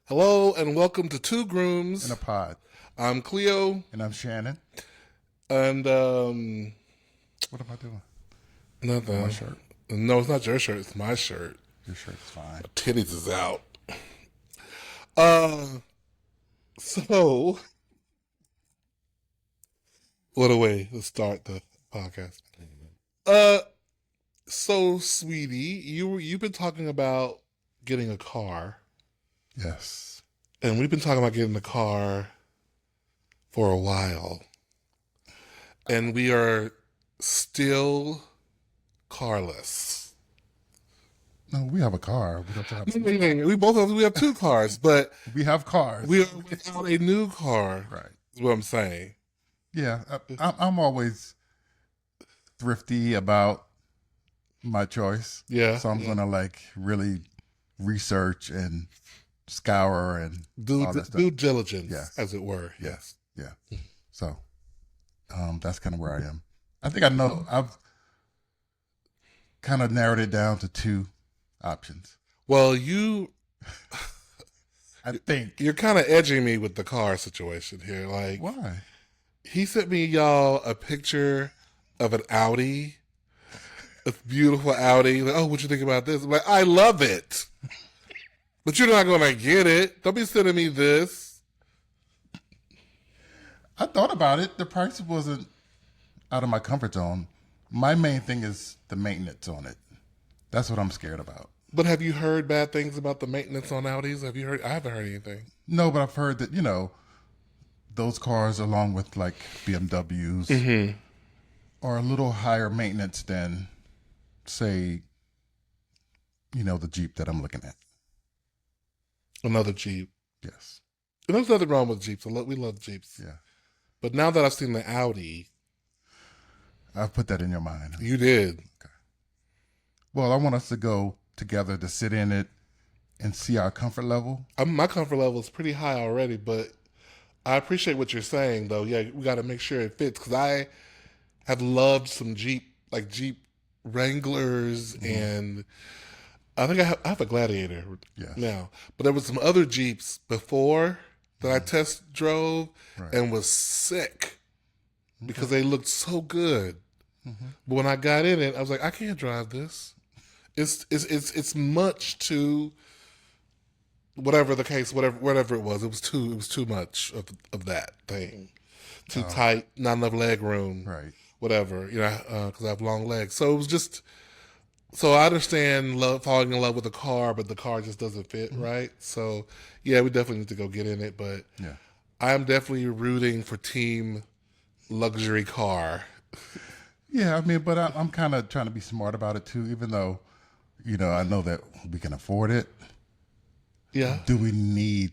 Hello and welcome to Two Grooms. In a pod. I'm Cleo. And I'm Shannon. And What am I doing? nothing. My shirt. No, it's not your shirt. It's my shirt. Your shirt's fine. My titties is out. Uh, so what a way to start the podcast. So sweetie, you've been talking about getting a car, Yes. and we've been talking about getting a car for a while, and we are still carless. No, we have a car. We don't have to We have two cars, but We have cars. we are without a new car. Right. Is what I'm saying. Yeah. I'm always thrifty about my choice. Yeah. So I'm going to really research and scour and all that stuff. Due diligence, Yes. as it were. Yes. Yeah. So that's kind of where I am. I think I know. I've kind of narrowed it down to two options. Well, I think. you're kind of edging me with the car situation here. Like, Why? he sent me y'all a picture of an Audi, a beautiful Audi. Like, oh, what you think about this? I'm like, I love it, but you're not gonna get it. Don't be sending me this. I thought about it. The price wasn't out of my comfort zone. My main thing is the maintenance on it. That's what I'm scared about. But have you heard bad things about the maintenance on Audis? Have you heard? I haven't heard anything. No, but I've heard that, those cars along with like BMWs are a little higher maintenance than, say, the Jeep that I'm looking at. Another Jeep. Yes. And there's nothing wrong with Jeeps. We love Jeeps. Yeah. But now that I've seen the Audi, I've put that in your mind. you did. Well, I want us to go together to sit in it and see our comfort level. My comfort level is pretty high already, but I appreciate what you're saying, though. Yeah, we got to make sure it fits, because I have loved some Jeep Wranglers, and I think I have a Gladiator Yes. now. But there was some other Jeeps before that I test drove and was sick because they looked so good. But when I got in it, I was like, I can't drive this. It's much too, whatever the case, whatever it was. It was too much of that thing. Too tight, not enough leg room. Right. Whatever, because I have long legs. So it was just. So I understand falling in love with a car, but the car just doesn't fit right. So yeah, we definitely need to go get in it. But Yeah. I'm definitely rooting for team luxury car. Yeah, but I'm kind of trying to be smart about it too, even though, I know that we can afford it. Yeah. Do we need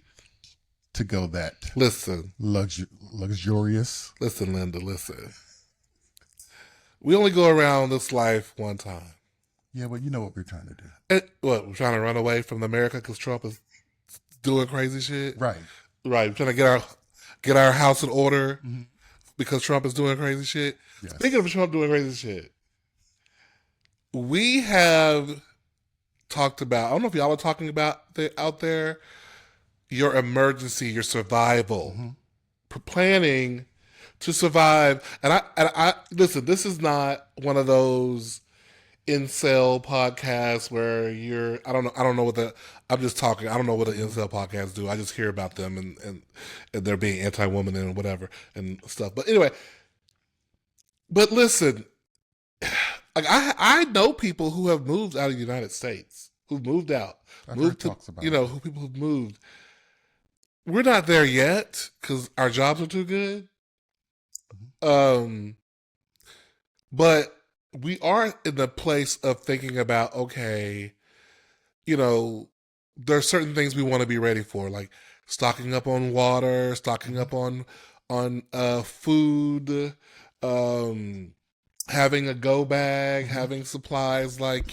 to go that Listen, luxurious? listen, Linda, listen. We only go around this life one time. Yeah, well, you know what we're trying to do. What, we're trying to run away from America because Trump is doing crazy shit? Right. Right. We're trying to get our house in order because Trump is doing crazy shit. Yes. Speaking of Trump doing crazy shit, we have talked about, I don't know if y'all are talking about out there, your emergency, your survival, planning to survive. And I listen, this is not one of those incel podcasts where I don't know what I'm just talking, I don't know what the incel podcasts do. I just hear about them and they're being anti-woman and whatever and stuff. But anyway, but listen, like I know people who have moved out of the United States, who've moved out, I've moved heard to, talks about who people who've moved. We're not there yet because our jobs are too good. But we are in the place of thinking about, okay, there are certain things we want to be ready for, like stocking up on water, stocking up on food, having a go bag, having supplies like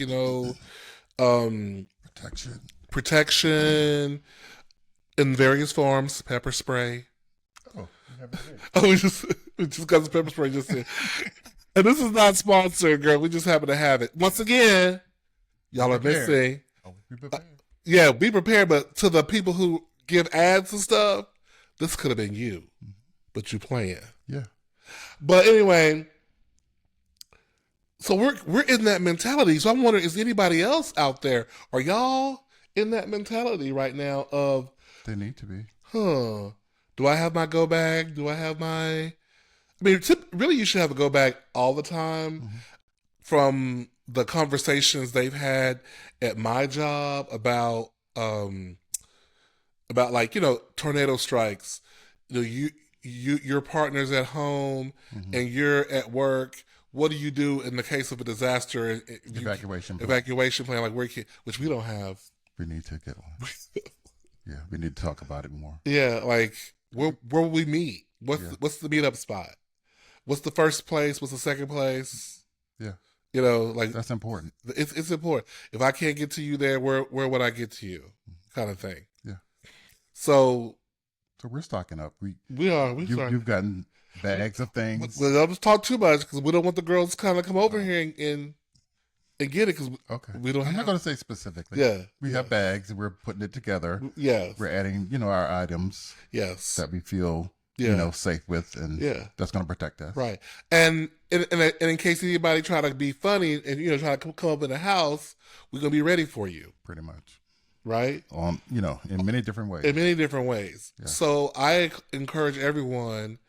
protection in various forms, pepper spray. Oh, you haven't heard. Oh, we just got some pepper spray just here. And this is not sponsored, girl. We just happen to have it. Once again, y'all are missing. Oh, be prepared. Yeah, be prepared. But to the people who give ads and stuff, this could have been you, but you playing. Yeah. But anyway, so we're in that mentality. So I'm wondering, is anybody else out there? Are y'all in that mentality right now of, They need to be. do I have my go bag? Do I have my? I mean, really, you should have a go bag all the time. From the conversations they've had at my job about like, tornado strikes, your partner's at home and you're at work. What do you do in the case of a disaster? Evacuation plan. Evacuation plan, like which we don't have. We need to get one. Yeah, we need to talk about it more. Yeah, like where will we meet? What's the meetup spot? What's the first place? What's the second place? Yeah. Like that's important. It's important. If I can't get to you there, where would I get to you? Kind of thing. Yeah. So we're stocking up. You've gotten bags of things. Well, don't just talk too much because we don't want the girls to kind of come over here and get it because we don't. I'm not going to say specifically. Yeah, we have bags and we're putting it together. Yeah, we're adding our items. Yes, that we feel safe with, and that's going to protect us. Right, and in case anybody try to be funny and try to come up in the house, we're gonna be ready for you. Pretty much. Right. In many different ways. In many different ways. Yeah. So I encourage everyone,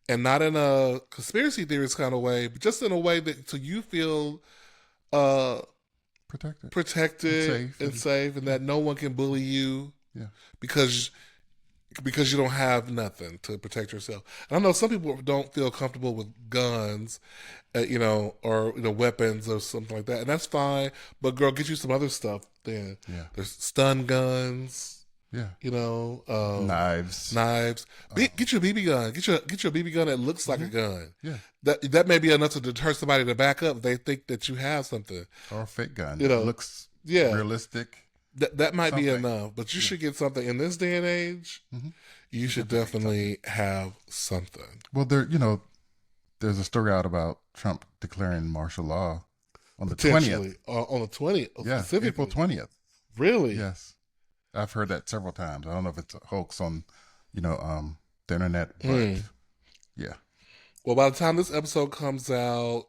and not in a conspiracy theorist kind of way, but just in a way that so you feel protected and safe, and that no one can bully you. Yeah. Because you don't have nothing to protect yourself. And I know some people don't feel comfortable with guns, or weapons or something like that, and that's fine. But girl, get you some other stuff. Then there's stun guns. Yeah, knives. Get your BB gun. Get your BB gun that looks like a gun. Yeah, that may be enough to deter somebody to back up if they think that you have something. Or a fake gun. It looks realistic. That might be enough, but you should get something in this day and age. You should definitely have something. Well, there's a story out about Trump declaring martial law on the 20th. On the 20th, yeah, April 20th. Really? Yes, I've heard that several times. I don't know if it's a hoax on, the internet, but yeah. Well, by the time this episode comes out,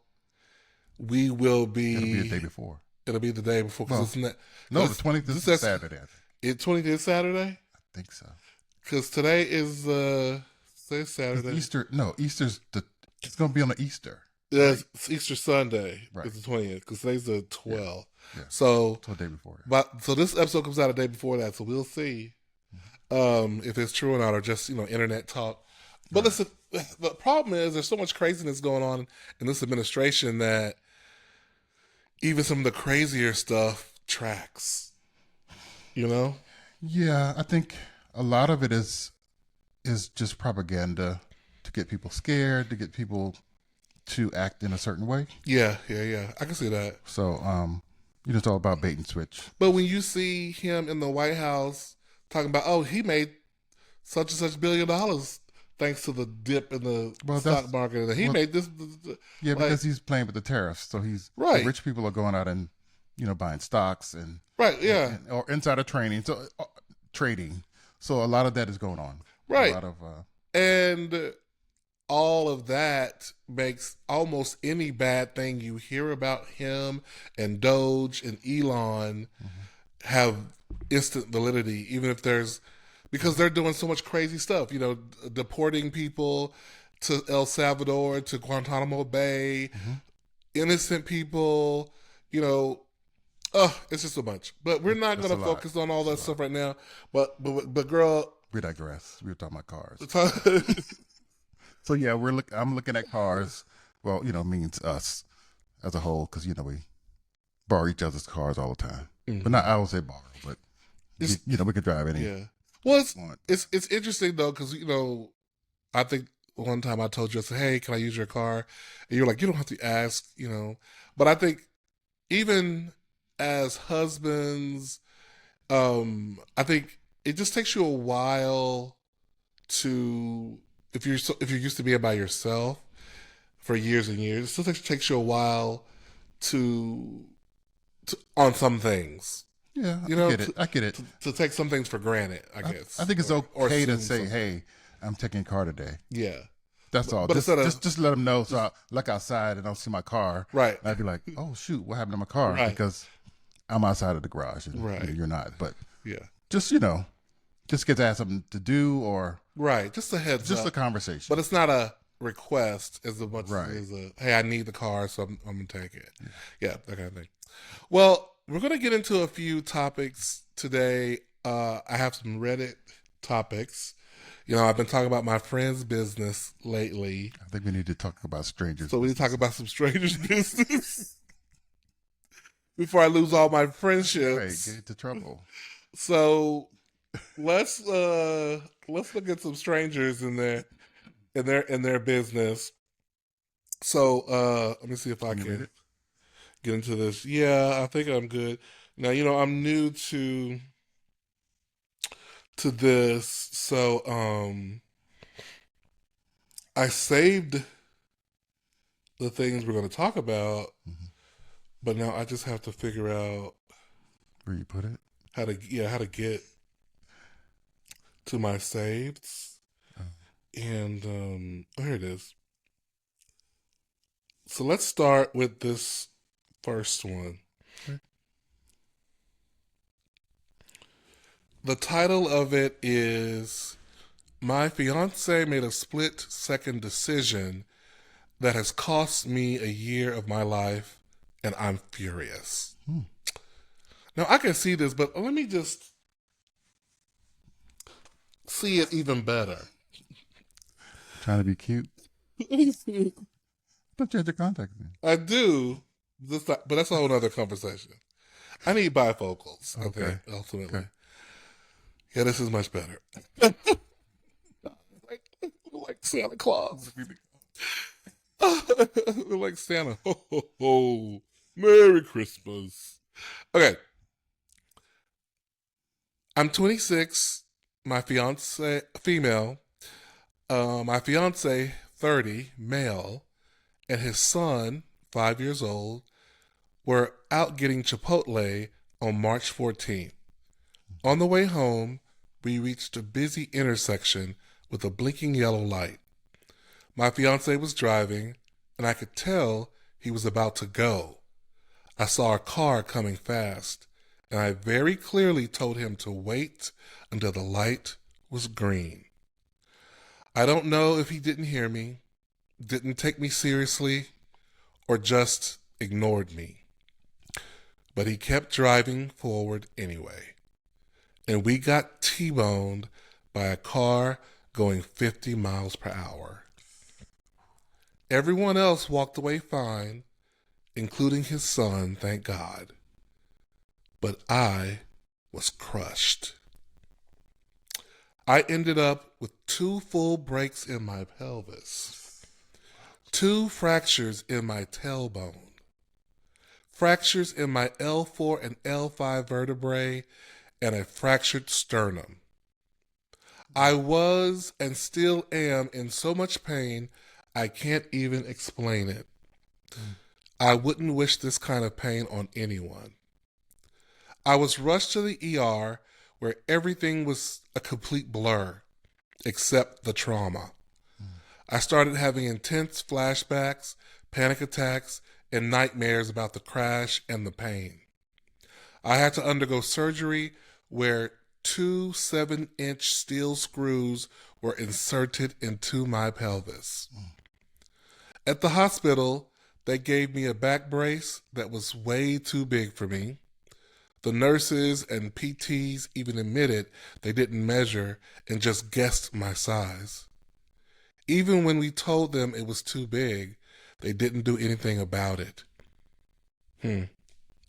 we will be. It'll be the day before. It'll be the day before. Well, the 20th is Saturday. It 20th is Saturday? I think so. Because today is Saturday. Easter. No, Easter's it's going to be on the Easter. Yeah, it's Easter Sunday. Right. It's the 20th because today's the 12th. Yeah. So the day before. So this episode comes out a day before that. So we'll see if it's true or not, or just internet talk. But listen, the problem is there's so much craziness going on in this administration that even some of the crazier stuff tracks. Yeah, I think a lot of it is just propaganda to get people scared, to get people to act in a certain way. Yeah. I can see that. So, it's all about bait and switch. But when you see him in the White House talking about, he made such and such $1 billion thanks to the dip in the stock market, and he made this. Yeah, because he's playing with the tariffs. So the rich people are going out and buying stocks and or insider trading. So a lot of that is going on. Right. A lot of and all of that makes almost any bad thing you hear about him and Doge and Elon have instant validity, even if because they're doing so much crazy stuff, deporting people to El Salvador, to Guantanamo Bay, innocent people, it's just a bunch. But we're not going to focus on all that stuff right now. But girl, we digress. We were talking about cars. So yeah, I'm looking at cars. Well, means us as a whole, because we borrow each other's cars all the time. But not, I would say borrow, but we could drive any. Yeah. Well, it's interesting though, because I think one time I told you, I said, "Hey, can I use your car?" And you're like, "You don't have to ask," But I think even as husbands, I think it just takes you a while to, if you're used to being by yourself for years and years, it still takes you a while to on some things. Yeah, You I know, get it. I get it. to take some things for granted, I guess. I think it's or okay to assume say, something. "Hey, I'm taking a car today." Yeah. That's all. But instead of Just let them know. So I look outside and I'll see my car, right, and I'd be like, "Oh shoot, what happened to my car?" right, Because I'm outside of the garage, and right, you're not. But yeah, just just get to have something to do, or right. Just a heads just a up. conversation. But it's not a request as much as Right. it is a hey, I need the car, so I'm gonna take it. Yeah, that kind of thing. Well, we're gonna get into a few topics today. I have some Reddit topics. I've been talking about my friend's business lately, I think we need to talk about strangers. so we need to talk about some strangers' business before I lose all my Right, friendships. get into trouble. So let's look at some strangers in their business. So let me see if I Can you read can it? get into this. Yeah, I think I'm good. Now, I'm new to this, so I saved the things we're going to talk about, Mm-hmm. but now I just have to figure out Where you put it? how to get to my saves. Oh. And here it is. So let's start with this first one. Okay. The title of it is My Fiance Made a Split Second Decision That Has Cost Me a Year of My Life, and I'm Furious. Now, I can see this, but let me just see it even better. Trying to be cute. But you had your contact me. I do, but that's a whole other conversation. I need bifocals, I think, ultimately. Okay. Yeah, this is much better. like Santa Claus. Like Santa. Ho, ho, ho. Merry Christmas. Okay. I'm 26. My fiance, female. My fiance, 30, male. And his son, 5 years old, were out getting Chipotle on March 14th. On the way home, we reached a busy intersection with a blinking yellow light. My fiance was driving, and I could tell he was about to go. I saw a car coming fast, and I very clearly told him to wait until the light was green. I don't know if he didn't hear me, didn't take me seriously, or just ignored me. But he kept driving forward anyway. And we got T-boned by a car going 50 miles per hour. Everyone else walked away fine, including his son, thank God. But I was crushed. I ended up with 2 full breaks in my pelvis, 2 fractures in my tailbone, fractures in my L4 and L5 vertebrae, and a fractured sternum. I was and still am in so much pain, I can't even explain it. I wouldn't wish this kind of pain on anyone. I was rushed to the ER where everything was a complete blur, except the trauma. I started having intense flashbacks, panic attacks, and nightmares about the crash and the pain. I had to undergo surgery where 2 7-inch steel screws were inserted into my pelvis. At the hospital, they gave me a back brace that was way too big for me. The nurses and PTs even admitted they didn't measure and just guessed my size. Even when we told them it was too big, they didn't do anything about it.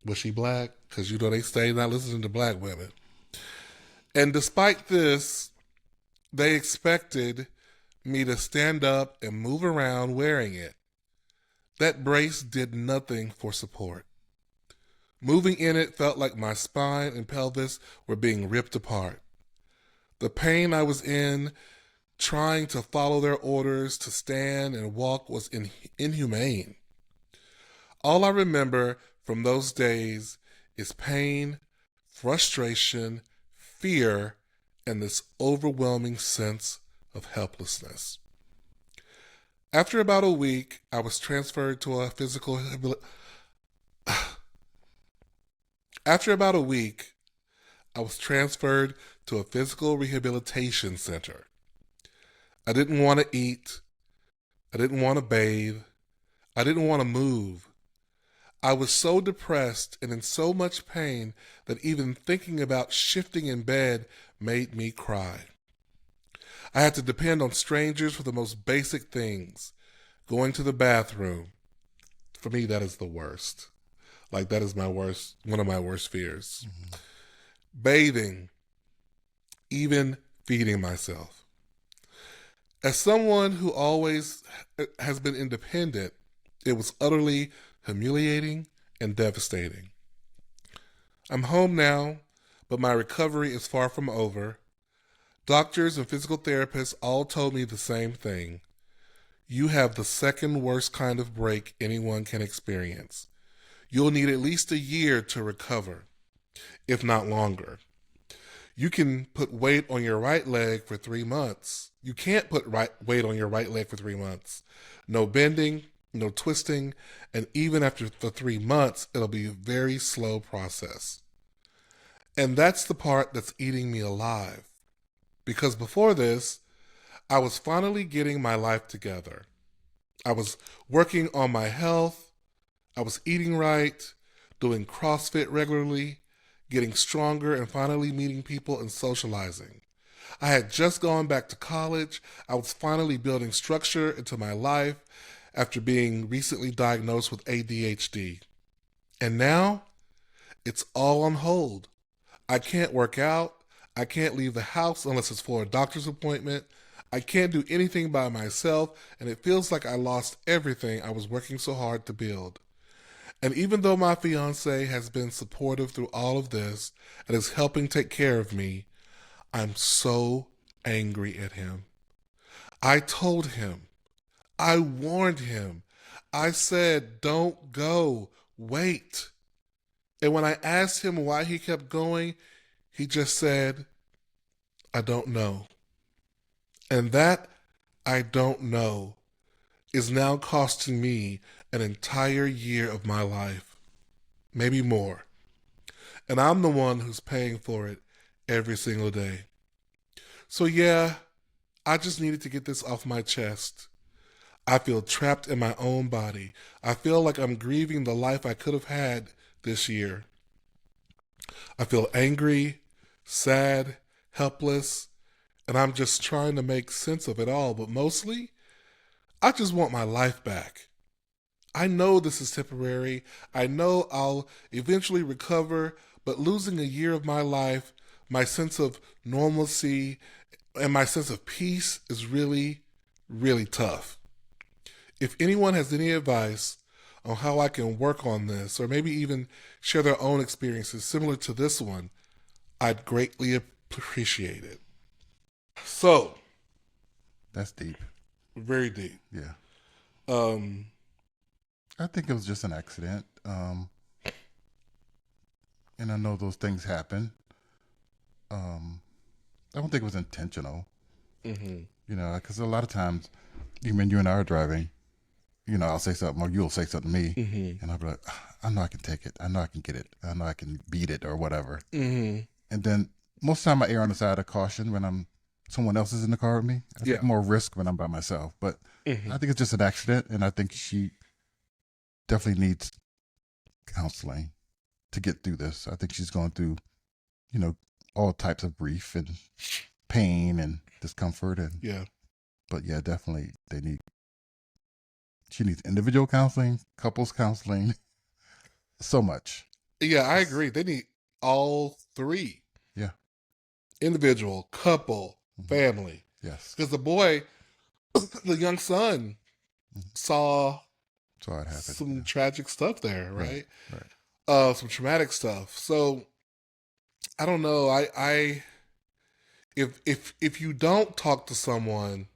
Was she black? Because they say not listening to black women. And despite this, they expected me to stand up and move around wearing it. That brace did nothing for support. Moving in it felt like my spine and pelvis were being ripped apart. The pain I was in trying to follow their orders to stand and walk was inhumane. All I remember from those days is pain, frustration, fear, and this overwhelming sense of helplessness. After about a week, I was transferred to a physical After about a week, I was transferred to a physical rehabilitation center. I didn't want to eat. I didn't want to bathe. I didn't want to move. I was so depressed and in so much pain that even thinking about shifting in bed made me cry. I had to depend on strangers for the most basic things. Going to the bathroom. For me, that is the worst. Like, that is one of my worst fears. Mm-hmm. Bathing. Even feeding myself. As someone who always has been independent, it was utterly humiliating and devastating. I'm home now, but my recovery is far from over. Doctors and physical therapists all told me the same thing. You have the second worst kind of break anyone can experience. You'll need at least a year to recover, if not longer. You can put weight on your right leg for 3 months. You can't put weight on your right leg for 3 months. No bending, no twisting, and even after the 3 months, it'll be a very slow process. And that's the part that's eating me alive. Because before this, I was finally getting my life together. I was working on my health. I was eating right, doing CrossFit regularly, getting stronger, and finally meeting people and socializing. I had just gone back to college. I was finally building structure into my life after being recently diagnosed with ADHD. And now, it's all on hold. I can't work out. I can't leave the house unless it's for a doctor's appointment. I can't do anything by myself, and it feels like I lost everything I was working so hard to build. And even though my fiance has been supportive through all of this and is helping take care of me, I'm so angry at him. I told him. I warned him. I said, don't go. Wait. And when I asked him why he kept going, he just said, I don't know. And that I don't know is now costing me an entire year of my life. Maybe more. And I'm the one who's paying for it every single day. So yeah, I just needed to get this off my chest. I feel trapped in my own body. I feel like I'm grieving the life I could have had this year. I feel angry, sad, helpless, and I'm just trying to make sense of it all. But mostly, I just want my life back. I know this is temporary. I know I'll eventually recover, but losing a year of my life, my sense of normalcy, and my sense of peace is really, really tough. If anyone has any advice on how I can work on this, or maybe even share their own experiences similar to this one, I'd greatly appreciate it. So, That's deep. very deep. Yeah. Um, I think it was just an accident. And I know those things happen. I don't think it was intentional. mm-hmm. You know, because a lot of times, even when you and I are driving, you know, I'll say something or you'll say something to me, Mm-hmm. and I'll be like, I know I can take it. I know I can get it. I know I can beat it or whatever. Mm-hmm. And then most of the time I err on the side of caution when someone else is in the car with me. I take more risk when I'm by myself. But Mm-hmm. I think it's just an accident, and I think she definitely needs counseling to get through this. I think she's going through, you know, all types of grief and pain and discomfort, and but yeah, definitely she needs individual counseling, couples counseling, so much. Yeah, I agree. They need all three. Yeah. Individual, couple, family. Yes. Because the boy, the young son, saw it happen. Some tragic stuff there, right? Right. Some traumatic stuff. So I don't know. If you don't talk to someone,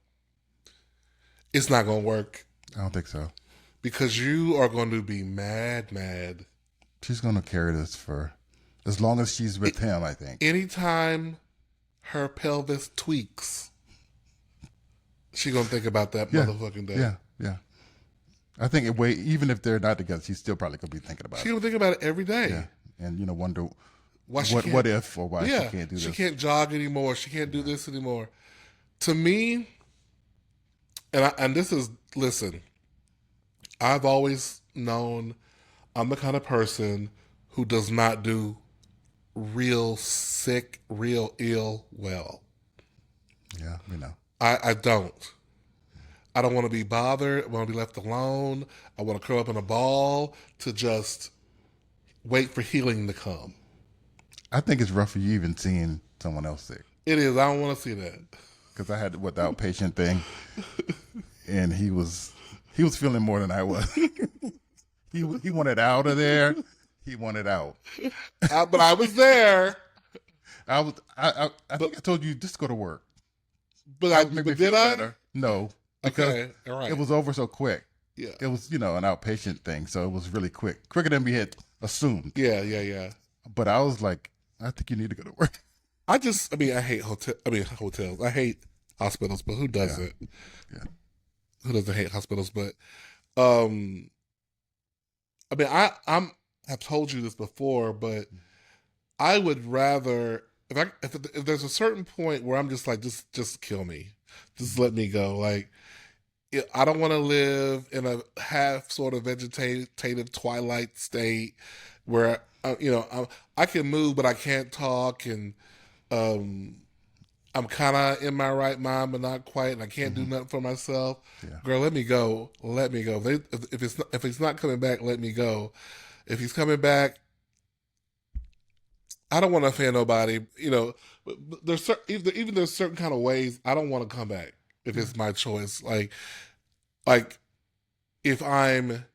it's not gonna work. I don't think so. Because you are going to be mad. She's gonna carry this for As long as she's with him, I think. Anytime her pelvis tweaks, she gonna think about that motherfucking day. Yeah, yeah. I think even if they're not together, she's still probably gonna be thinking about She it. gonna think about it every day. Yeah, and wonder Why what if or why she can't do this. She can't jog anymore. She can't do this anymore. To me, and this is, listen, I've always known I'm the kind of person who does not do real sick, real ill well. Yeah, I don't. I don't want to be bothered. I want to be left alone. I want to curl up in a ball to just wait for healing to come. I think it's rough for you even seeing someone else sick. It is. I don't want to see that. Because I had the outpatient thing, and he was feeling more than I was. He wanted out of there. He wanted out. But I was there. I think I told you just go to work. But did I? Better. No, because okay, all right. It was over so quick. Yeah, it was an outpatient thing, so it was really quicker than we had assumed. Yeah. But I was like, I think you need to go to work. I hate hotels. I hate hospitals, but who doesn't? Yeah. Who doesn't hate hospitals? But I've told you this before, but I would rather if there's a certain point where I'm just like, just kill me, just let me go. Like, I don't want to live in a half sort of vegetative twilight state where I can move but I can't talk, and I'm kind of in my right mind but not quite, and I can't do nothing for myself. Yeah. Girl, let me go. If he's not coming back, let me go. If he's coming back, I don't want to offend nobody. There's certain kind of ways I don't want to come back if it's my choice. Like if I'm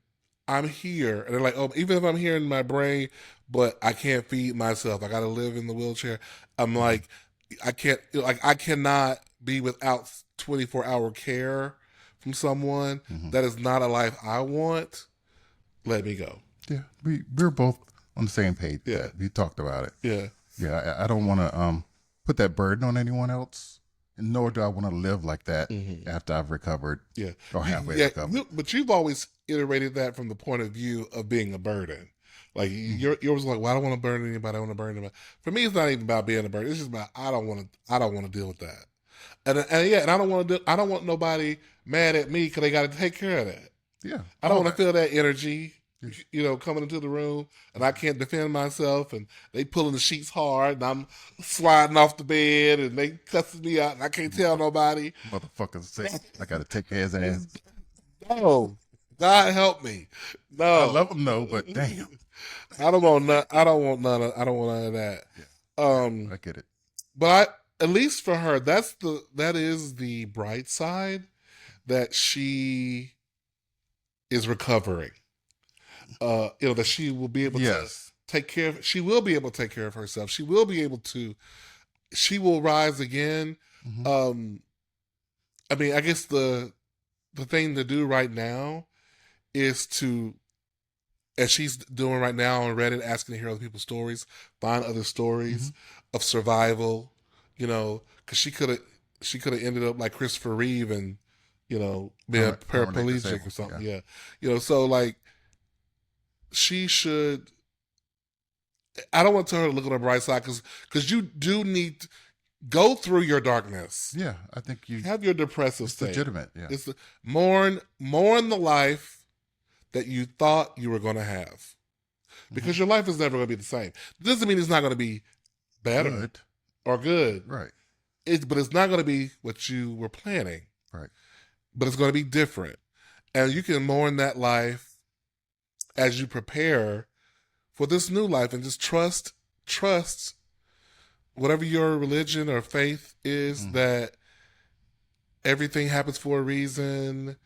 here, and they're like, oh, even if I'm here in my brain, but I can't feed myself, I got to live in the wheelchair. I'm like, I cannot be without 24-hour care from someone. That is not a life I want. Let me go. Yeah, we're both on the same page. Yeah, we talked about it. Yeah. I don't want to put that burden on anyone else, and nor do I want to live like that after I've recovered. Yeah, or halfway recovered. But you've always iterated that from the point of view of being a burden. Like you're always like, well, I don't want to burn anybody. I don't want to burn anybody. For me, it's not even about being a burden. It's just about I don't want to deal with that. And I don't want to. I don't want nobody mad at me because they got to take care of that. Yeah, I don't want to feel that energy. Coming into the room and I can't defend myself, and they pulling the sheets hard, and I'm sliding off the bed, and they cussing me out, and I can't tell nobody. Motherfuckers say I got to take care of his ass. No, God help me. No, I love him, no, but damn, I don't want none of that. Yeah. I get it, but at least for her, that is the bright side, that she is recovering. That she will be able to take care of. She will be able to take care of herself. She will be able to. She will rise again. I guess the thing to do right now is to, as she's doing right now on Reddit, asking to hear other people's stories, find other stories of survival. Because she could have ended up like Christopher Reeve and being a paraplegic or something. Yeah. So like. She should. I don't want to tell her to look on the bright side, because you do need to go through your darkness. Yeah, I think you have your depressive state. Legitimate. Yeah, it's mourn the life that you thought you were going to have, because your life is never going to be the same. It doesn't mean it's not going to be better or good, right? But it's not going to be what you were planning, right? But it's going to be different, and you can mourn that life as you prepare for this new life, and just trust whatever your religion or faith is, that everything happens for a reason,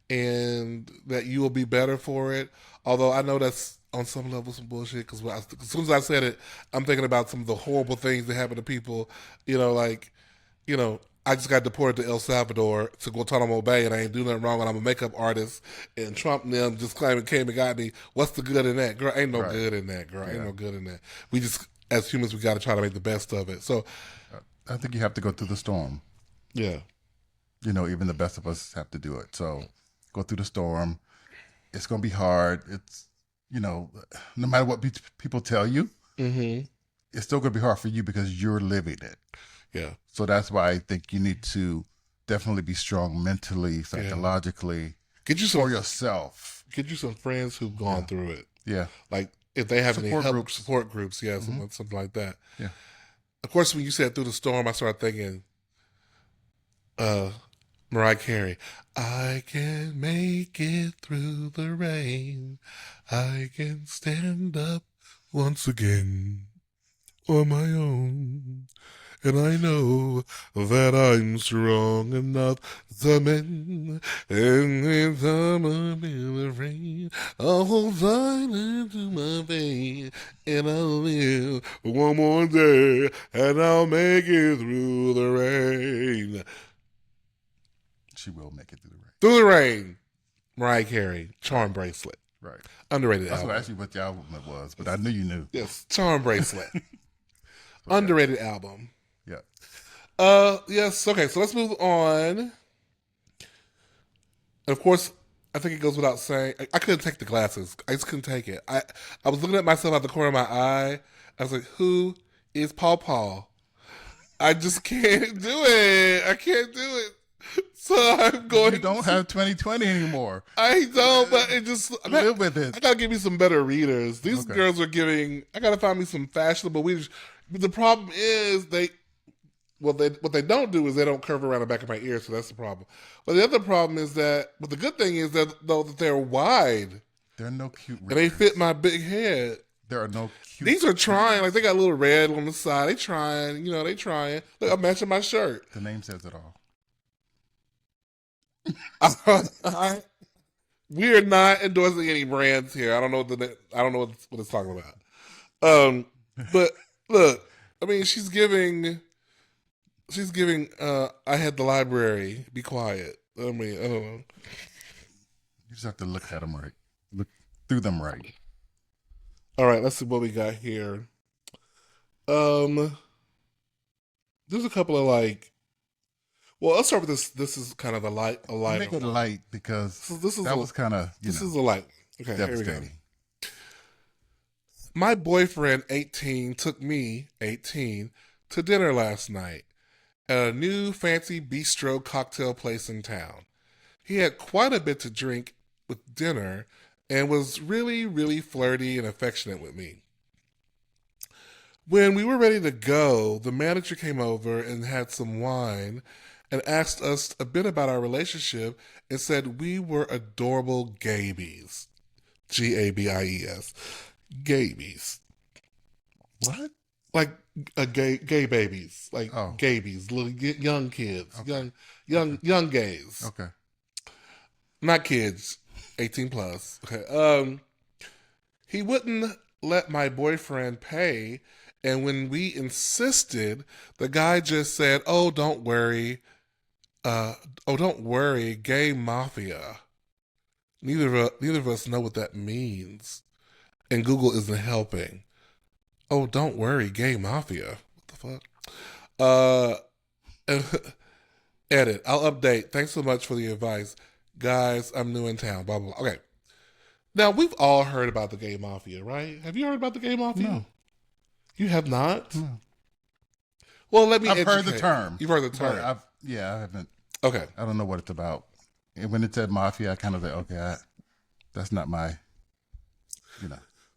and that you will be better for it. Although I know that's on some level some bullshit, because as soon as I said it, I'm thinking about some of the horrible things that happen to people. I just got deported to El Salvador, to Guantanamo Bay, and I ain't do nothing wrong, and I'm a makeup artist, and Trump and them just came and got me. What's the good in that? Girl, ain't no good in that, girl. Ain't no good in that. as humans, we got to try to make the best of it. So, I think you have to go through the storm. yeah. Even the best of us have to do it. So go through the storm. It's going to be hard. It's, no matter what people tell you, it's still going to be hard for you because you're living it. Yeah. So that's why I think you need to definitely be strong mentally, psychologically, Get you for yourself. Get you some friends who've gone through it. Yeah. Like if they have Support any groups. support groups, something like that. Yeah. Of course, when you said through the storm, I started thinking, Mariah Carey, I can make it through the rain. I can stand up once again on my own. And I know that I'm strong enough to mend. And if I'm in the rain, I'll hold silent to my vein. And I'll live one more day. And I'll make it through the rain. She will make it through the rain. Through the rain. Mariah Carey, Charm Bracelet. Right. Underrated That's album. actually what the album it was, but I knew you knew. Yes, Charm Bracelet. Underrated album. Yeah. Yes. Okay. So let's move on. And of course, I think it goes without saying. I couldn't take the glasses. I just couldn't take it. I was looking at myself out the corner of my eye. I was like, "Who is Paul Paul?" I just can't do it. I can't do it. So I'm going. You don't have 2020 anymore. I don't, but it just live with it. I gotta give me some better readers. These girls are giving. I gotta find me some fashionable readers. But the problem is what they don't do is they don't curve around the back of my ear, so that's the problem. But the other problem is that, but the good thing is that though that they're wide. There are no cute readers. And they fit my big head. There are no cute. These are trying, like they got a little red on the side. They trying, they trying. Look, I'm matching my shirt. The name says it all. We're not endorsing any brands here. I don't know what it's talking about. But look, I mean, she's giving. I had the library. Be quiet. I mean, I don't know. You just have to look at them right. Look through them right. All right, let's see what we got here. There's a couple of well, let's start with this. This is kind of a light. Make it light because that was kind of this is a light. Okay, devastating. here we go. My boyfriend, 18, took me, 18, to dinner last night at a new fancy bistro cocktail place in town. He had quite a bit to drink with dinner and was really, really flirty and affectionate with me. When we were ready to go, the manager came over and had some wine and asked us a bit about our relationship and said we were adorable gabies. Gabies. Gabies. What? Like gay babies. Like gabies, little young kids. Okay. Young gays. Okay. Not kids. 18 plus. Okay. He wouldn't let my boyfriend pay, and when we insisted, the guy just said, "Oh, don't worry. Don't worry, gay mafia." Neither of us know what that means, and Google isn't helping. Oh, don't worry, gay mafia. What the fuck? Edit. I'll update. Thanks so much for the advice, guys. I'm new in town. Blah blah blah. Okay. Now we've all heard about the gay mafia, right? Have you heard about the gay mafia? No. You have not? No. Well, let me. I've heard the term. You've heard the term. I haven't. Okay. I don't know what it's about. And when it said mafia, I kind of like, okay, that's not my,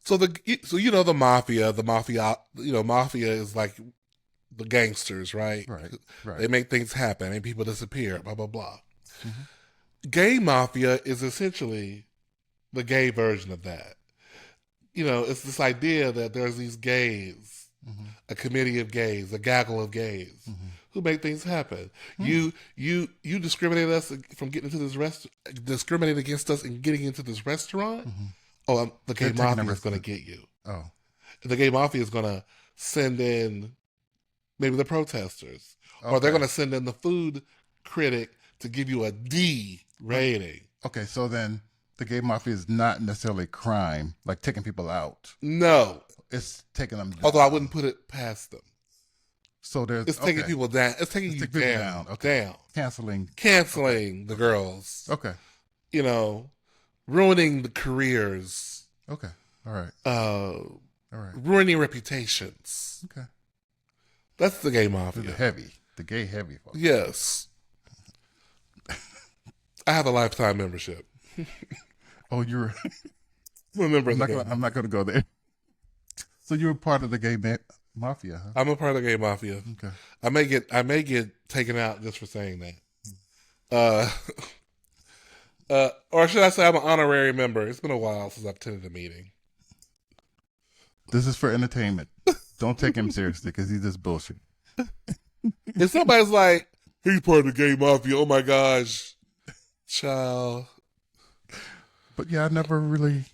So the mafia, mafia is like the gangsters, right? Right. They make things happen, make people disappear, blah blah blah. Mm-hmm. Gay mafia is essentially the gay version of that. It's this idea that there's these gays, a committee of gays, a gaggle of gays who make things happen. You discriminate us from getting into this discriminate against us and getting into this restaurant. Oh, the gay mafia is going to get you. Oh, and the gay mafia is going to send in maybe the protesters, or they're going to send in the food critic to give you a D rating. Okay, so then the gay mafia is not necessarily crime, like taking people out. No. It's taking them down. Although I wouldn't put it past them. So there's It's taking people down. It's taking you down. Okay. Down. Canceling the girls. Okay. You know, ruining the careers. Okay. All right. All right. Ruining reputations. Okay. That's the gay mafia. The gay heavy folks. Yes. I have a lifetime membership. Oh, you're I'm a member of the gay. I'm not going to go there. So you're part of the gay mafia, huh? I'm a part of the gay mafia. Okay. I may get taken out just for saying that. Or should I say I'm an honorary member? It's been a while since I've attended a meeting. This is for entertainment. Don't take him seriously because he's just bullshit. If somebody's like, he's part of the gay mafia, oh my gosh, child. But yeah, I never really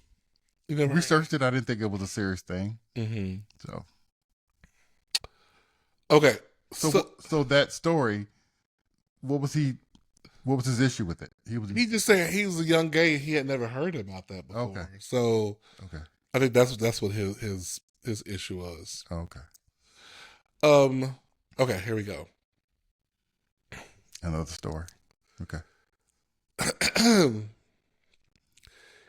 researched it. I didn't think it was a serious thing. Mm-hmm. So. Okay. So that story, what was his issue with it? He just said he was a young gay. He had never heard about that before. Okay. So okay. I think that's what his issue was. Okay. Okay, here we go. Another story. Okay.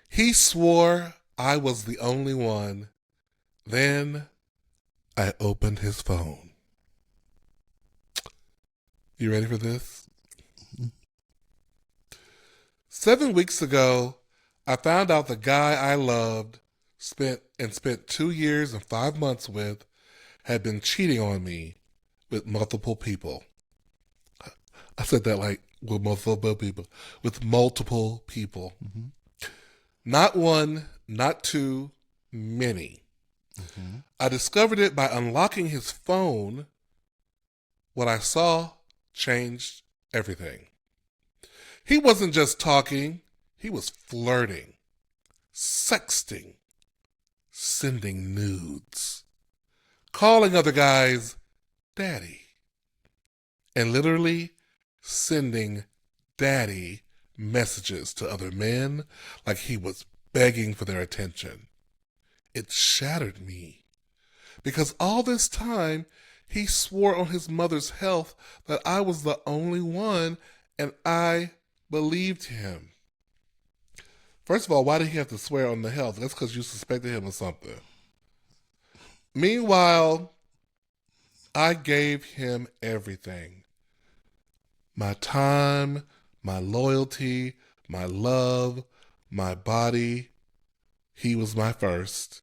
He swore I was the only one. Then I opened his phone. You ready for this? 7 weeks ago, I found out the guy I loved, spent 2 years and 5 months with, had been cheating on me with multiple people. I said that like with multiple people. With multiple people. Mm-hmm. Not one, not two, many. Mm-hmm. I discovered it by unlocking his phone. What I saw changed everything. He wasn't just talking, he was flirting, sexting, sending nudes, calling other guys daddy, and literally sending daddy messages to other men like he was begging for their attention. It shattered me because all this time he swore on his mother's health that I was the only one, and I believed him. First of all, why did he have to swear on the health? That's because you suspected him of something. Meanwhile, I gave him everything. My time, my loyalty, my love, my body. He was my first.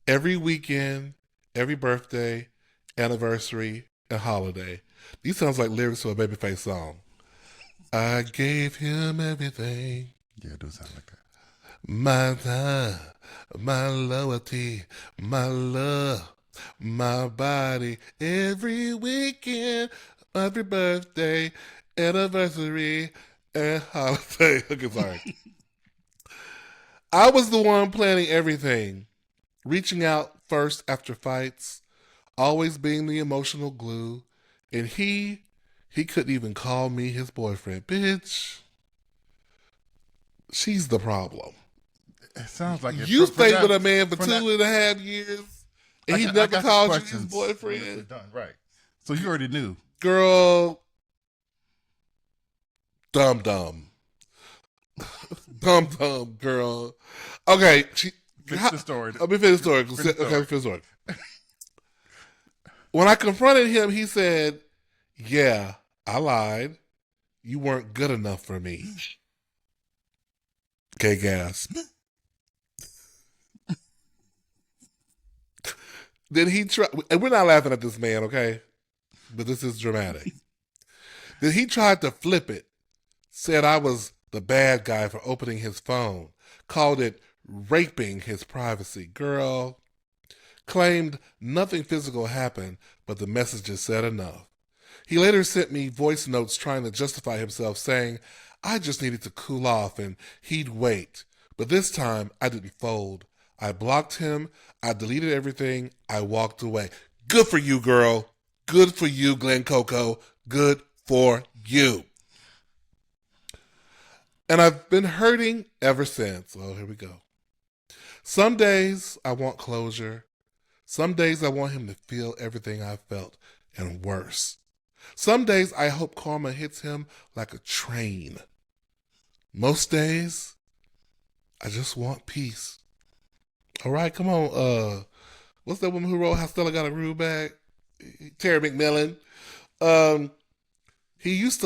Every weekend, every birthday, anniversary, and holiday. These sounds like lyrics to a Babyface song. I gave him everything. Yeah, it does sound like that. My time, my loyalty, my love, my body. Every weekend, every birthday, anniversary, and holiday. Okay, sorry. I was the one planning everything. Reaching out first after fights. Always being the emotional glue. And he couldn't even call me his boyfriend. Bitch, she's the problem. It sounds like you stayed with a man for 2.5 years, and he never called you his boyfriend. Done. Right. So you already knew. Girl, dumb. Dumb, girl. Okay. Finish the story. Let me finish the story. Finish the story. When I confronted him, he said, yeah, I lied. You weren't good enough for me. Gay gasp. Then he tried, and we're not laughing at this man, okay? But this is dramatic. Then he tried to flip it, said I was the bad guy for opening his phone, called it raping his privacy. Girl, claimed nothing physical happened, but the messages said enough. He later sent me voice notes trying to justify himself, saying I just needed to cool off and he'd wait. But this time, I didn't fold. I blocked him. I deleted everything. I walked away. Good for you, girl. Good for you, Glenn Coco. Good for you. And I've been hurting ever since. Oh, here we go. Some days I want closure. Some days I want him to feel everything I've felt and worse. Some days I hope karma hits him like a train. Most days I just want peace. All right, come on. What's that woman who wrote How Stella Got a Groove Back? Terry McMillan. Um, he used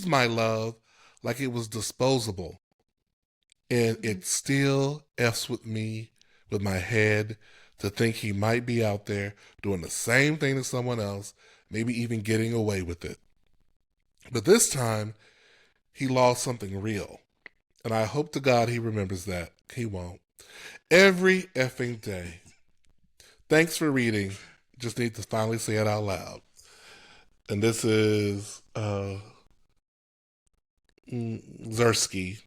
my love like it was disposable. And it still F's with me, with my head, to think he might be out there doing the same thing to someone else, maybe even getting away with it. But this time, he lost something real. And I hope to God he remembers that. He won't. Every effing day. Thanks for reading. Just need to finally say it out loud. And this is Zersky.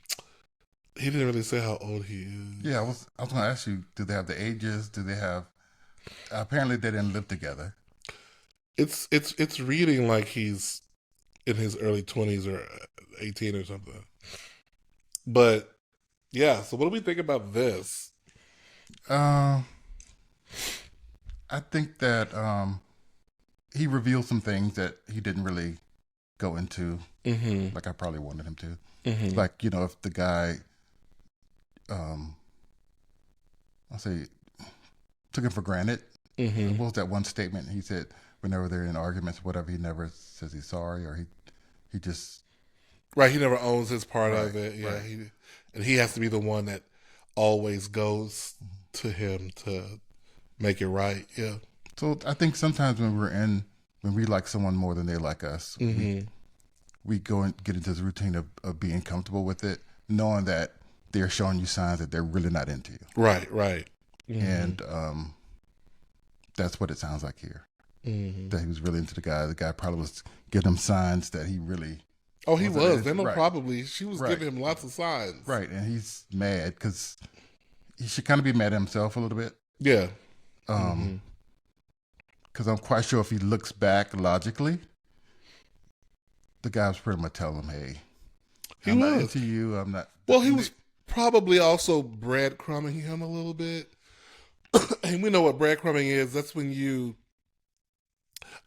He didn't really say how old he is. Yeah, I was going to ask you, do they have the ages? Do they have... Apparently they didn't live together. It's reading like he's in his early 20s or 18 or something. But, yeah, so what do we think about this? I think that he revealed some things that he didn't really go into, like I probably wanted him to. Mm-hmm. Like, you know, if the guy, I'll say, took him for granted. Mm-hmm. What was that one statement he said? Whenever they're in arguments, whatever, he never says he's sorry, or he just... Right, he never owns his part of it. Yeah, right. And he has to be the one that always goes to him to make it right. Yeah. So I think sometimes when we like someone more than they like us, we go and get into this routine of being comfortable with it, knowing that they're showing you signs that they're really not into you. Right, right. And that's what it sounds like here. That he was really into the guy. The guy probably was giving him signs that he really... Oh, he was. They know probably. She was giving him lots of signs. Right, and he's mad because he should kind of be mad at himself a little bit. Yeah. Because I'm quite sure if he looks back logically, the guy was pretty much telling him, hey, I'm not into you. I'm not... Well, he was probably also breadcrumbing him a little bit. And we know what breadcrumbing is. That's when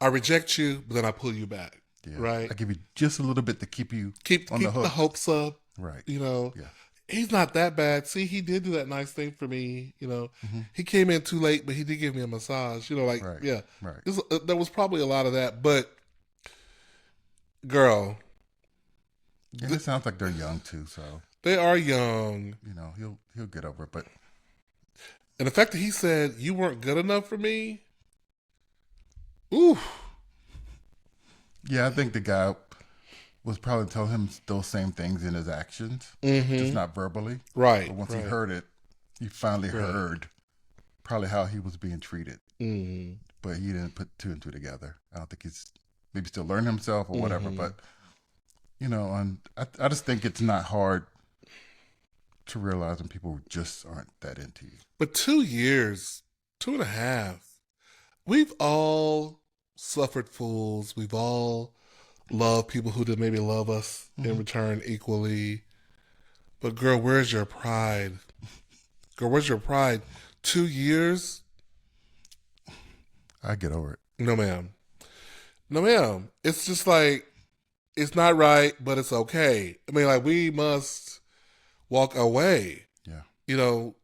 I reject you, but then I pull you back. Yeah. Right? I give you just a little bit to keep you on the hook. The hopes up. Right. You know? Yeah. He's not that bad. See, he did do that nice thing for me. You know, he came in too late, but he did give me a massage. You know, like, yeah. Right. There was probably a lot of that. But, girl. And it sounds like they're young, too, so. They are young. You know, he'll get over it, but. And the fact that he said, you weren't good enough for me. Ooh. Yeah, I think the guy was probably telling him those same things in his actions, just not verbally. Right. But once he heard it, he finally heard probably how he was being treated. But he didn't put two and two together. I don't think he's maybe still learning himself or whatever. But, you know, and I just think it's not hard to realize when people just aren't that into you. But 2 years, 2.5, we've all suffered fools. We've all loved people who didn't maybe love us in return equally. But girl, where's your pride? Girl, where's your pride? 2 years? I get over it. No, ma'am. No, ma'am. It's just like, it's not right, but it's okay. I mean, like, we must walk away. Yeah. You know,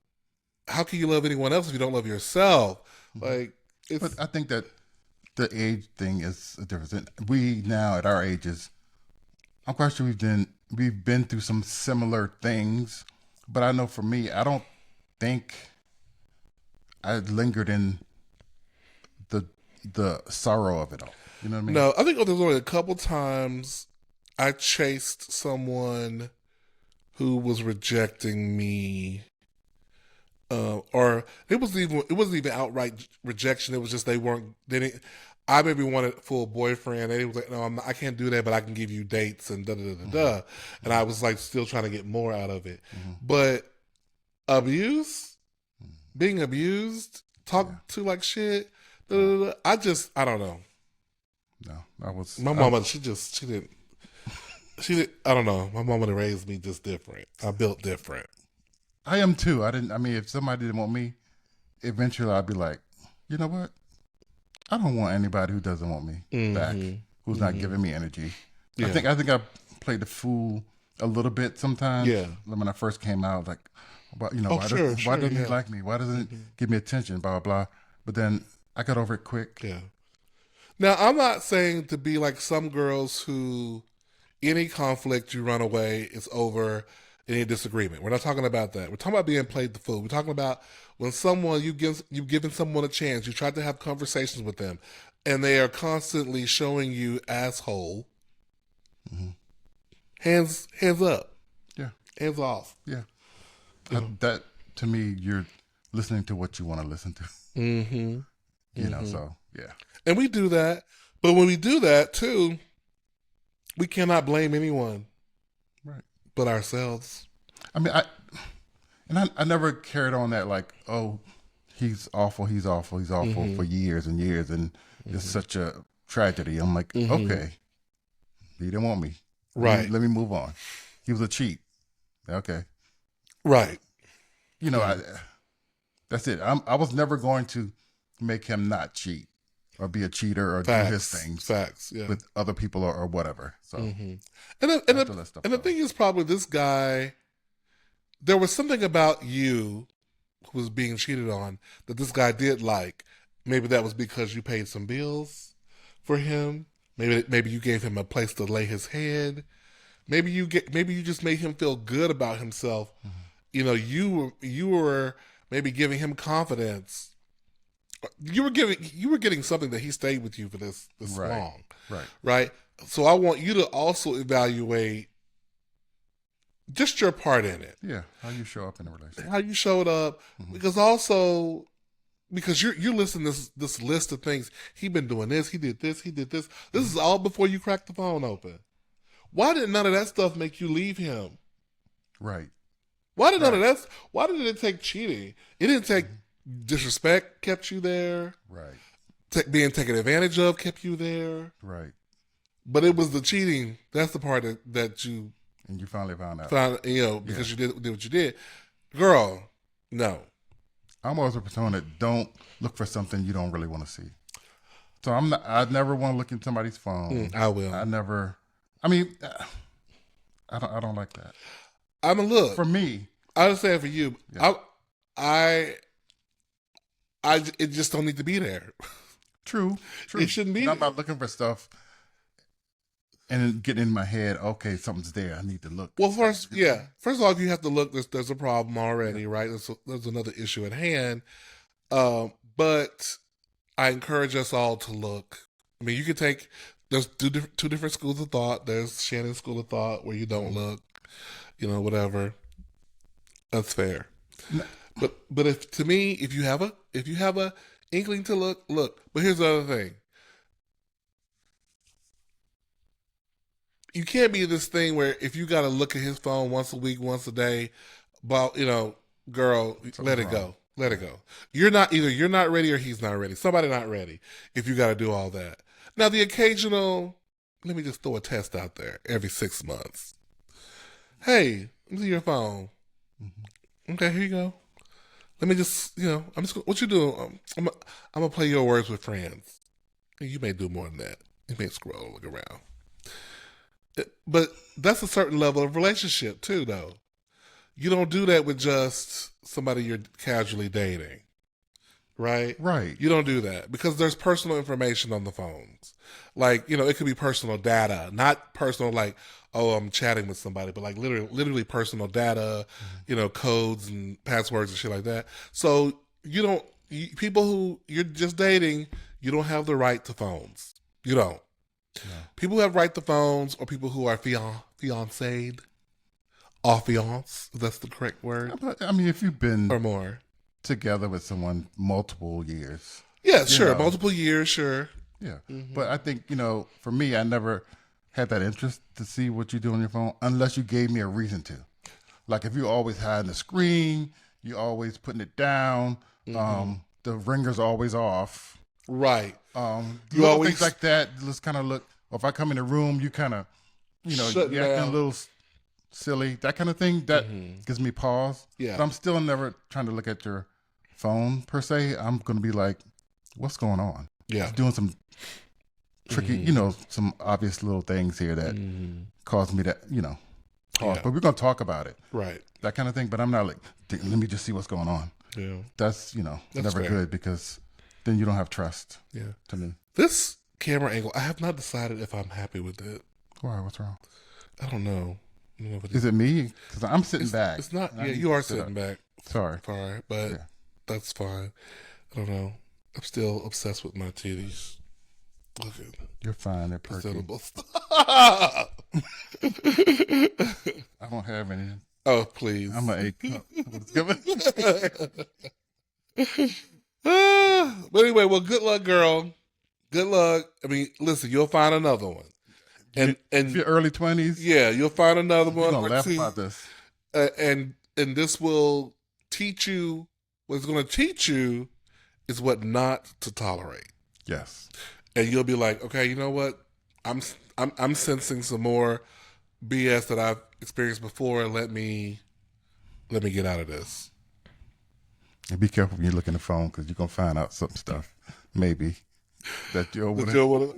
how can you love anyone else if you don't love yourself? Like, it's... But I think that the age thing is a difference. And we now at our ages, I'm quite sure we've been through some similar things. But I know for me, I don't think I lingered in the sorrow of it all. You know what I mean? No, I think there's only a couple times I chased someone who was rejecting me, or it wasn't even outright rejection. It was just they didn't. I maybe wanted a full boyfriend. They was like, no, I can't do that, but I can give you dates and da da da da. And I was like still trying to get more out of it. But abuse, being abused, talked to like shit. Da, da, da, I don't know. No, my mama. She didn't. I don't know. My mama raised me just different. I built different. I am too. I mean, if somebody didn't want me, eventually I'd be like, you know what? I don't want anybody who doesn't want me back, who's not giving me energy. Yeah. I think I played the fool a little bit sometimes. Yeah. When I first came out, like, why doesn't he like me? Why doesn't he give me attention? Blah, blah, blah. But then I got over it quick. Yeah. Now, I'm not saying to be like some girls who any conflict you run away is over any disagreement. We're not talking about that. We're talking about being played the fool. We're talking about when someone you've given someone a chance, you tried to have conversations with them, and they are constantly showing you asshole. Hands up. Yeah. Hands off. Yeah. That to me, you're listening to what you want to listen to. You know, so yeah. And we do that, but when we do that too, we cannot blame anyone, Right? but ourselves. I mean, I never carried on that like, oh, he's awful for years and years, and it's such a tragedy. I'm like, okay, he didn't want me. Right. Let me move on. He was a cheat. Okay. Right. You know, that's it. I was never going to make him not cheat or be a cheater or do his things Facts. Yeah. with other people or whatever. So, And the thing is, probably this guy, there was something about you who was being cheated on that this guy did like. Maybe that was because you paid some bills for him. Maybe you gave him a place to lay his head. Maybe you just made him feel good about himself. You know, you were maybe giving him confidence. You were getting something that he stayed with you for this long. Right. So I want you to also evaluate just your part in it. Yeah, how you show up in a relationship. How you showed up, because you're listening to this list of things. He been doing this, he did this. This is all before you crack the phone open. Why did none of that stuff make you leave him? Right. Why did it take cheating? It didn't take disrespect kept you there. Right. Being taken advantage of kept you there. Right. But it was the cheating. That's the part that you... And you finally found out. Because you did what you did. Girl, no. I'm always a proponent, don't look for something you don't really want to see. So I never want to look in somebody's phone. I will. I don't like that. Look. For me. I understand for you. Yeah. It just don't need to be there. True. It shouldn't be. I'm not looking for stuff and getting in my head, okay, something's there. I need to look. Well, first of all, if you have to look, there's a problem already, right? There's another issue at hand. But I encourage us all to look. I mean, you could there's two different schools of thought. There's Shannon's school of thought where you don't look, whatever. That's fair. No. But if you have a inkling to look. But here's the other thing. You can't be this thing where if you got to look at his phone once a week, once a day, about girl, let it go. Let it go. You're not ready or he's not ready. Somebody not ready. If you got to do all that. Now the occasional, let me just throw a test out there every 6 months. Hey, let me see your phone. Okay, here you go. Let me just, what you doing? I'm gonna play your words with friends. You may do more than that. You may scroll, look around. But that's a certain level of relationship too, though. You don't do that with just somebody you're casually dating, right? Right. You don't do that because there's personal information on the phones. Like, it could be personal data, not personal like, oh, I'm chatting with somebody, but like literally personal data, codes and passwords and shit like that. So people who you're just dating, you don't have the right to phones. You don't. No. People who have right to phones or people who are fiancéed or fiance, if that's the correct word. I mean, if you've been or more together with someone multiple years. Yeah, sure. Multiple years, sure. Yeah. But I think, for me, I never had that interest to see what you do on your phone unless you gave me a reason to. Like if you're always hiding the screen, you're always putting it down, the ringer's always off. Right. You always things like that. Let's kind of look. Or if I come in the room, you kind of shutting you acting a down. little silly, that kind of thing, that gives me pause. Yeah. But I'm still never trying to look at your phone per se. I'm going to be like, what's going on? Yeah. It's doing some tricky, some obvious little things here that cause me to, pause. Yeah. But we're going to talk about it. Right. That kind of thing. But I'm not like, let me just see what's going on. Yeah. That's, never fair. good because then you don't have trust to me. This camera angle, I have not decided if I'm happy with it. Why? What's wrong? I don't know. Is it me? Because I'm sitting back. It's not. I Yeah, need you to are sit sitting back. Sorry. Sorry, but that's fine. I don't know. I'm still obsessed with my titties. Looking You're fine. They're perky. presentable. I don't have any. Oh, please. I'm an A cup. But anyway, well, good luck, girl. Good luck. I mean, listen, you'll find another one. And If you're early 20s, yeah, you'll find another you're one. gonna or laugh two. about this. And this will teach you. What's going to teach you is what not to tolerate. Yes. And you'll be like, okay, you know what? I'm sensing some more BS that I've experienced before. Let me get out of this. And be careful when you look in the phone because you're gonna find out some stuff. Maybe that you're over there.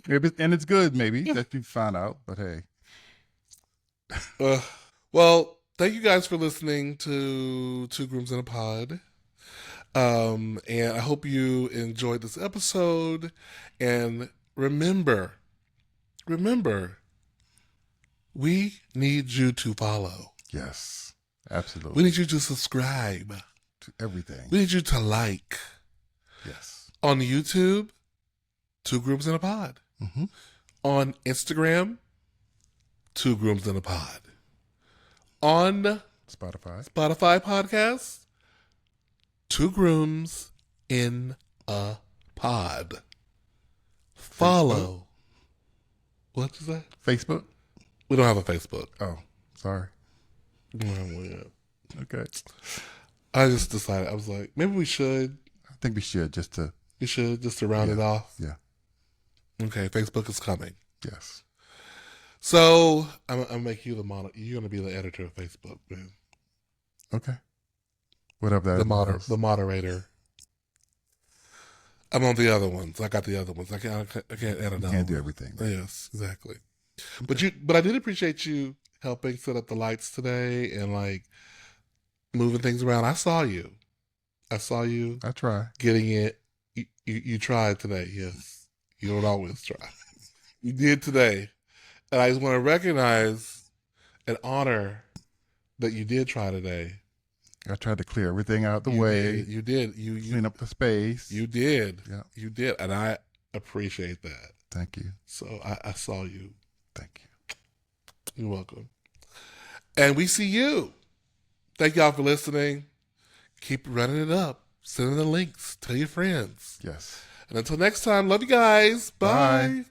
Maybe, and it's good. Maybe that you find out. But hey, well, thank you guys for listening to Two Grooms in a Pod. And I hope you enjoyed this episode. And remember, we need you to follow. yes, absolutely. We need you to subscribe. To everything. We need you to like. Yes. On YouTube, Two Grooms in a Pod. Mm-hmm. On Instagram, Two Grooms in a Pod. On Spotify Podcasts, Two Grooms in a Pod. Follow. What's that? Facebook. We don't have a Facebook. Oh, sorry. We don't have one yet. Okay. I just decided, I was like, maybe we should. I think we should just to round it off. Yeah. Okay, Facebook is coming. Yes. So I'm make you the you're gonna be the editor of Facebook, man. Okay. Whatever that is. The moderator. I'm on the other ones. I got the other ones. I can't add another. You can't do everything. Yes, exactly. But I did appreciate you helping set up the lights today and like moving things around. I saw you. I try. getting it. You tried today. Yes, you don't always try. You did today, and I just want to recognize and honor that you did try today. I tried to clear everything out the way. You did. You clean up the space. You did. Yeah. You did, and I appreciate that. Thank you. So I saw you. Thank you. You're welcome. And we see you. Thank y'all for listening. Keep running it up. Send in the links. Tell your friends. Yes. And until next time, love you guys. Bye. Bye.